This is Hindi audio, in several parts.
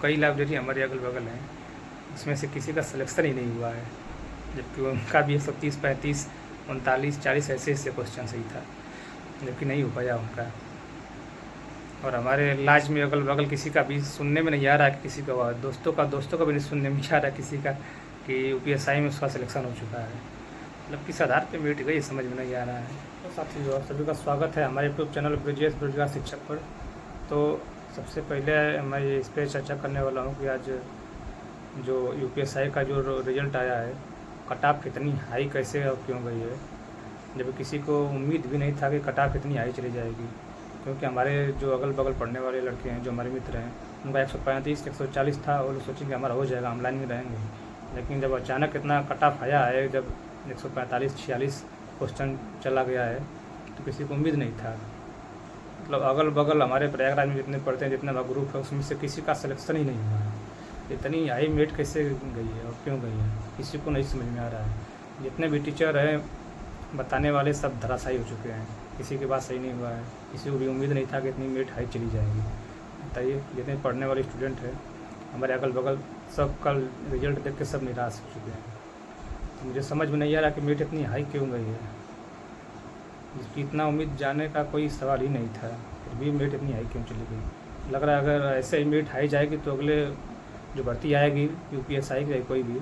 कई लाइब्रेरी हमारे अगल बगल हैं, उसमें से किसी का सिलेक्शन ही नहीं हुआ है, जबकि उनका भी 130, 35, 39, 40 ऐसे ऐसे क्वेश्चन सही था, जबकि नहीं हो पाया उनका। और हमारे इलाज में अगल बगल किसी का भी सुनने में नहीं आ रहा कि किसी का हुआ, दोस्तों का भी नहीं सुनने में आ रहा किसी का कि यूपीएसआई में उसका सिलेक्शन हो चुका है। मतलब किस आधार पर मिट गई समझ में नहीं आ रहा है। तो साथियों, सभी का स्वागत है हमारे यूट्यूब चैनल ब्रिजेश बेरोजगार शिक्षक पर। तो सबसे पहले मैं इस पर चर्चा करने वाला हूँ कि आज जो यूपीएसआई का जो रिज़ल्ट आया है, कट ऑफ कितनी हाई कैसे और क्यों गई है, जब किसी को उम्मीद भी नहीं था कि कट ऑफ इतनी हाई चली जाएगी। क्योंकि हमारे जो अगल बगल पढ़ने वाले लड़के हैं, जो हमारे मित्र हैं, उनका 135, 140 था और सोचेंगे हमारा हो जाएगा, हम लाइन में रहेंगे। लेकिन जब अचानक इतना कट ऑफ आया है, जब 145, 46 क्वेश्चन चला गया है, तो किसी को उम्मीद नहीं था। मतलब अगल बगल हमारे प्रयागराज में जितने पढ़ते हैं, जितना हमारा ग्रुप है, उसमें से किसी का सिलेक्शन ही नहीं हुआ है। इतनी हाई मेट कैसे गई है और क्यों गई है, किसी को नहीं समझ में आ रहा है। जितने भी टीचर हैं बताने वाले सब धराशायी हो चुके हैं, किसी के बात सही नहीं हुआ है, किसी को भी उम्मीद नहीं था कि इतनी मेट हाई चली जाएगी। बताइए, जितने पढ़ने वाले स्टूडेंट हैं हमारे अगल बगल, सब कल रिजल्ट देख के सब निराश हो चुके हैं। तो मुझे समझ में नहीं आ रहा कि मेट इतनी हाई क्यों गई है, जिसकी इतना उम्मीद जाने का कोई सवाल ही नहीं था, फिर भी मेट इतनी हाई क्यों चली गई। लग रहा है अगर ऐसे ही मेट हाई जाएगी तो अगले जो भर्ती आएगी यूपीएसआई की कोई भी,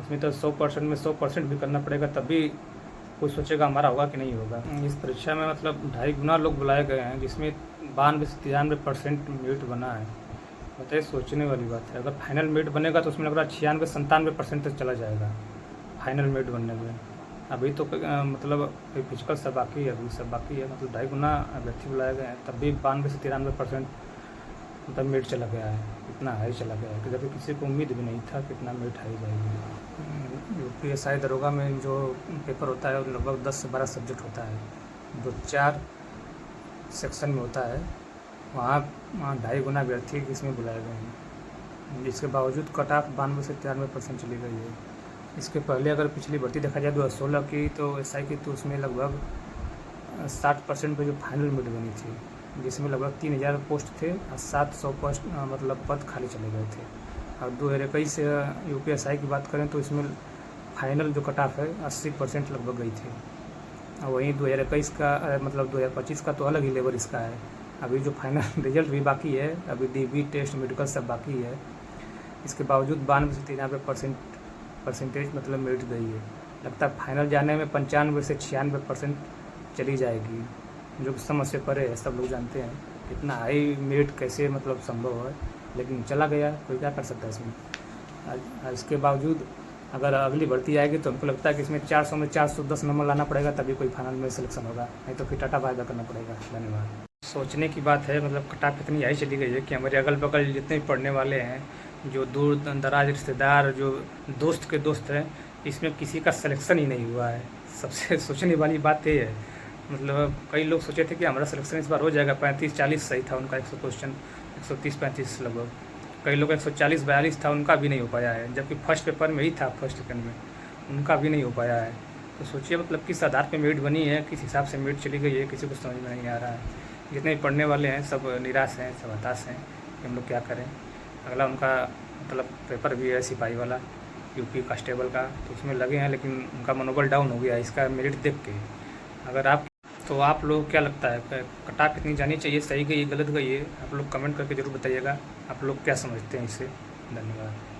उसमें तो 100% में 100% भी करना पड़ेगा, तब भी कोई सोचेगा हमारा होगा कि नहीं होगा। इस परीक्षा में मतलब 2.5 गुना लोग बुलाए गए हैं, जिसमें 92 से 93% मेरिट बना है। बताइए, सोचने वाली बात है। अगर फाइनल मेरिट बनेगा तो उसमें लग रहा है 96-97% तक चला जाएगा फाइनल मेरिट बनने में। अभी तो मतलब फिजिकल सब बाकी है, अभी सब बाकी है। मतलब 2.5 गुना अभ्यर्थी बुलाए गए हैं, तब भी 92 से 93% मतलब मेरिट चला गया है, इतना हाई चला गया है कि जबकि किसी को उम्मीद भी नहीं था कि इतना मेरिट हाई जाएगी। यूपीएसआई दरोगा में जो पेपर होता है वो लगभग 10 से 12 सब्जेक्ट होता है, जो 4 सेक्शन में होता है। वहाँ 2.5 गुना अभ्यर्थी इसमें बुलाए गए हैं, जिसके बावजूद कट ऑफ 92 से 93% चली गई है। इसके पहले अगर पिछली भर्ती देखा जाए 2016 की, तो एसआई की, तो उसमें लगभग 60% पे जो फाइनल मेरिट बनी थी, जिसमें लगभग 3000 पोस्ट थे और 700 पोस्ट मतलब पद खाली चले गए थे। और 2021 से यूपीएसआई की बात करें तो इसमें फाइनल जो कट ऑफ है 80% लगभग गई थी। और वहीं 2021 का मतलब 2025 का तो अलग ही लेवल इसका है। अभी जो फाइनल रिजल्ट भी बाकी है, अभी डीबी टेस्ट मेडिकल सब बाकी है। इसके बावजूद 92 से 93% परसेंटेज मतलब मेरिट गई है। लगता है फाइनल जाने में 95 से 96% चली जाएगी, जो कि समझ से परे है। सब लोग जानते हैं कितना हाई मेरिट कैसे मतलब संभव है, लेकिन चला गया, कोई क्या कर सकता है इसमें। इसके बावजूद अगर अगली भर्ती आएगी तो हमको लगता है कि इसमें 400 में 410 नंबर लाना पड़ेगा, तभी कोई फाइनल में सिलेक्शन होगा, नहीं तो फिर टाटा बाय बाय करना पड़ेगा। धन्यवाद। सोचने की बात है, मतलब कट ऑफ इतनी हाई चली गई है कि हमारे अगल बगल जितने भी पढ़ने वाले हैं, जो दूर दराज रिश्तेदार, जो दोस्त के दोस्त हैं, इसमें किसी का सिलेक्शन ही नहीं हुआ है। सबसे सोचने वाली बात ये है। मतलब कई लोग सोचे थे कि हमारा सिलेक्शन इस बार हो जाएगा, 35-40 सही था उनका, 100 क्वेश्चन 130-35 लगभग। कई लोग 140-42 था, उनका भी नहीं हो पाया है, जबकि फर्स्ट पेपर में ही था, फर्स्ट सेकंड में उनका भी नहीं हो पाया है। तो सोचिए मतलब किस आधार पे मेरिट बनी है, किस हिसाब से मेरिट चली गई है, किसी को समझ में नहीं आ रहा है। जितने भी पढ़ने वाले हैं सब निराश हैं, सब हताश हैं कि हम लोग क्या करें। अगला उनका मतलब पेपर भी है सिपाही वाला, यूपी कांस्टेबल का, तो उसमें लगे हैं, लेकिन उनका मनोबल डाउन हो गया इसका मेरिट देख के। अगर आप लोग क्या लगता है, कट ऑफ कितनी जानी चाहिए, सही गई गलत गई है, आप लोग कमेंट करके ज़रूर बताइएगा। आप लोग क्या समझते हैं इससे। धन्यवाद।